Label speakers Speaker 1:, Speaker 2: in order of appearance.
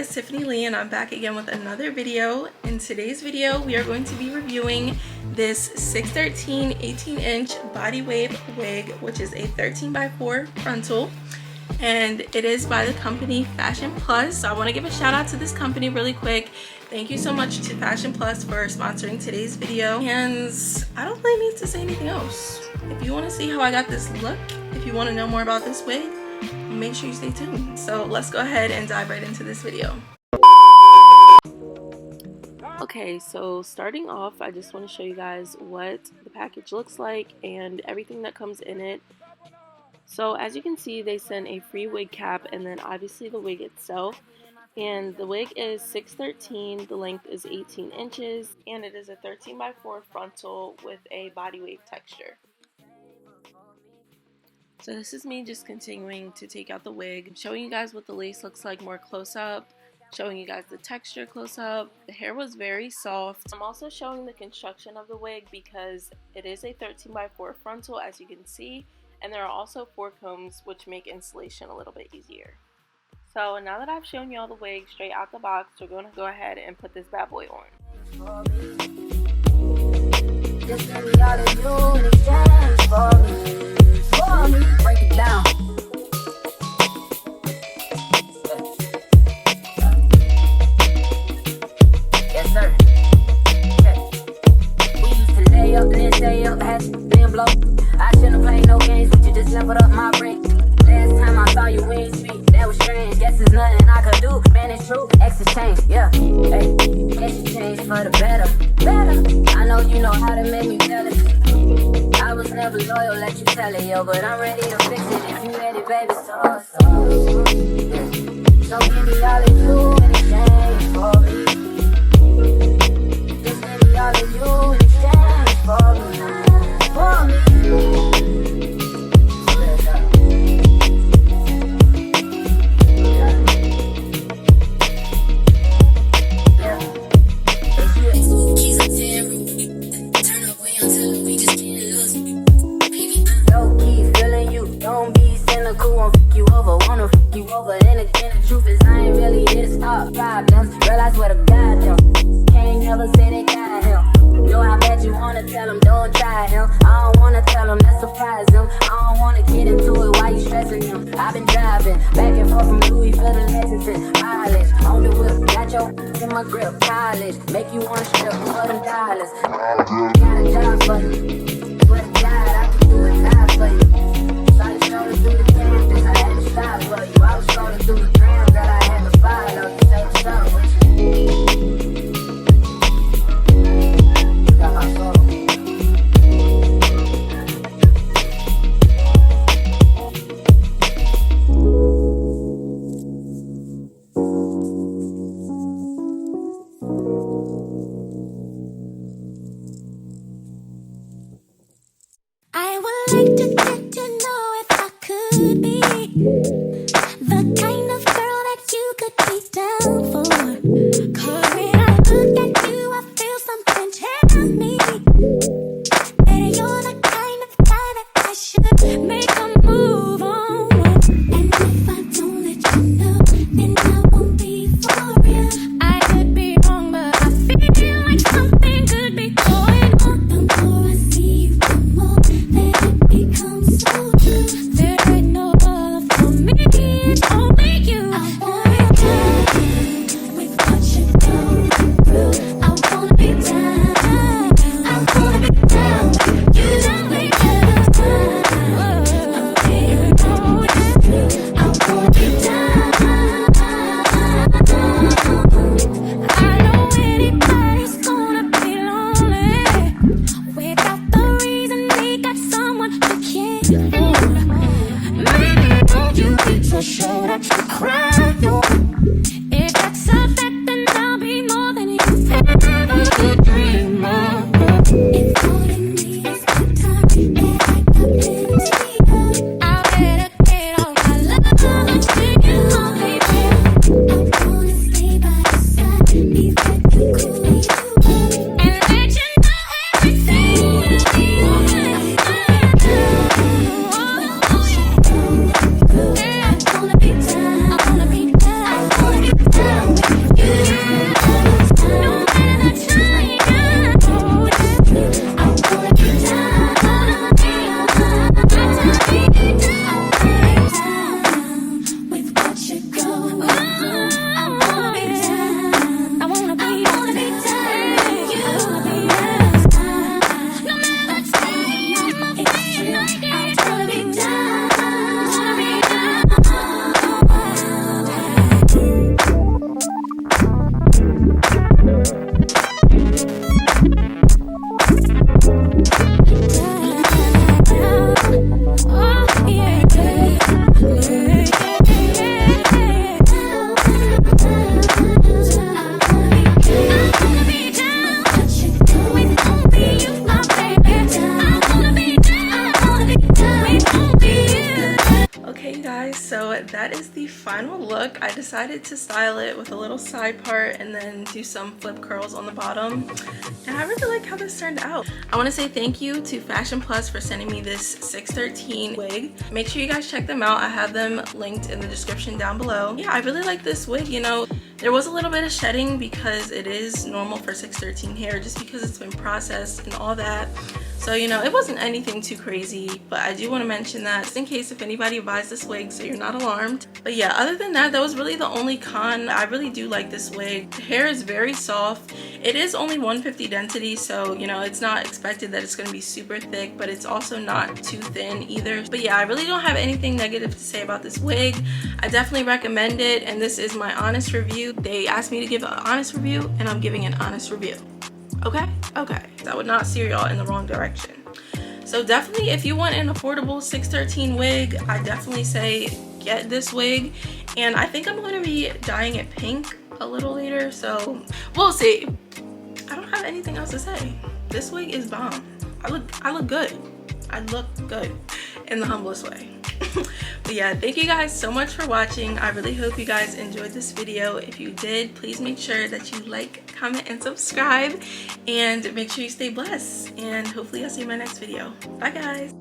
Speaker 1: guys, Tiffany Lee, and I'm back again with another video. In today's video, we are going to be reviewing this 613 18-inch body wave wig, which is a 13x4 frontal, and it is by the company Fashion Plus. So I want to give a shout out to this company really quick. Thank you so much to Fashion Plus for sponsoring today's video, and I don't really need to say anything else. If you want to see how I got this look, if you want to know more about this wig, make sure you stay tuned. So let's go ahead and dive right into this video. Okay, so starting off, I just want to show you guys what the package looks like and everything that comes in it. So as you can see, they send a free wig cap and then obviously the wig itself. And the wig is 613, the length is 18 inches, and it is a 13x4 frontal with a body wave texture. So this is me just continuing to take out the wig, showing you guys what the lace looks like more close up, showing you guys the texture close up. The hair was very soft. I'm also showing the construction of the wig because it is a 13x4 frontal, as you can see, and there are also 4 combs which make installation a little bit easier. So now that I've shown you all the wig straight out the box, we're going to go ahead and put this bad boy on. Just give me all of you in exchange for me. Break it down. Yes, sir. Okay. We used to lay up and then stay up, had to then blow. I shouldn't play no games, but you just leveled up my brain. Last time I saw you, we ain't speak. That was strange. Guess there's nothing I could do. Man, it's true. Exchange, yeah. Hey, exchange for the better. I know you know how to make me feel it. I was never loyal, let you tell it, yo, but I'm ready to fix it if you ready, baby. So give me all of you in exchange for me. Just give me all of you in exchange for me. For me. Realize what a god them. Can't never say they got him. Know how bad you wanna tell them, don't try him. I don't wanna tell them, let's surprise them. I don't wanna get into it, why you stressing him? I've been driving back and forth from Louisville to Lexington. Mileage on the whip, got your in my grip. College, make you wanna strip for them dollars. Got a job for you. Swear to God, I can do it, die for you. Saw you strolling through the campus, I had to stop for you. I was scrolling through the gram, girl, I had to follow you. Say what's up with you. Got my soul.
Speaker 2: I would like to get to know if I could be the kind of
Speaker 3: that is the final look. I decided to style it with a little side part and then do some flip curls on the bottom, and I really like how this turned out. I want to say thank you to Fashion Plus for sending me this 613 wig. Make sure you guys check them out. I have them linked in the description down below. Yeah, I really like this wig. You know, there was a little bit of shedding because it is normal for 613 hair, just because it's been processed and all that. So, you know, it wasn't anything too crazy, but I do want to mention that just in case if anybody buys this wig, so you're not alarmed. But yeah, other than that, that was really the only con. I really do like this wig. The hair is very soft. It is only 150 density, so, you know, it's not expected that it's going to be super thick, but it's also not too thin either. But yeah, I really don't have anything negative to say about this wig. I definitely recommend it, and this is my honest review. They asked me to give an honest review, and I'm giving an honest review. Okay, I would not steer y'all in the wrong direction. So definitely, if you want an affordable 613 wig, I definitely say get this wig. And I think I'm going to be dyeing it pink a little later, so we'll see. I don't have anything else to say. This wig is bomb. I look good. I look good in the humblest way. But yeah, thank you guys so much for watching. I really hope you guys enjoyed this video. If you did, please make sure that you like, comment, and subscribe, and make sure you stay blessed, and hopefully I'll see you in my next video. Bye guys.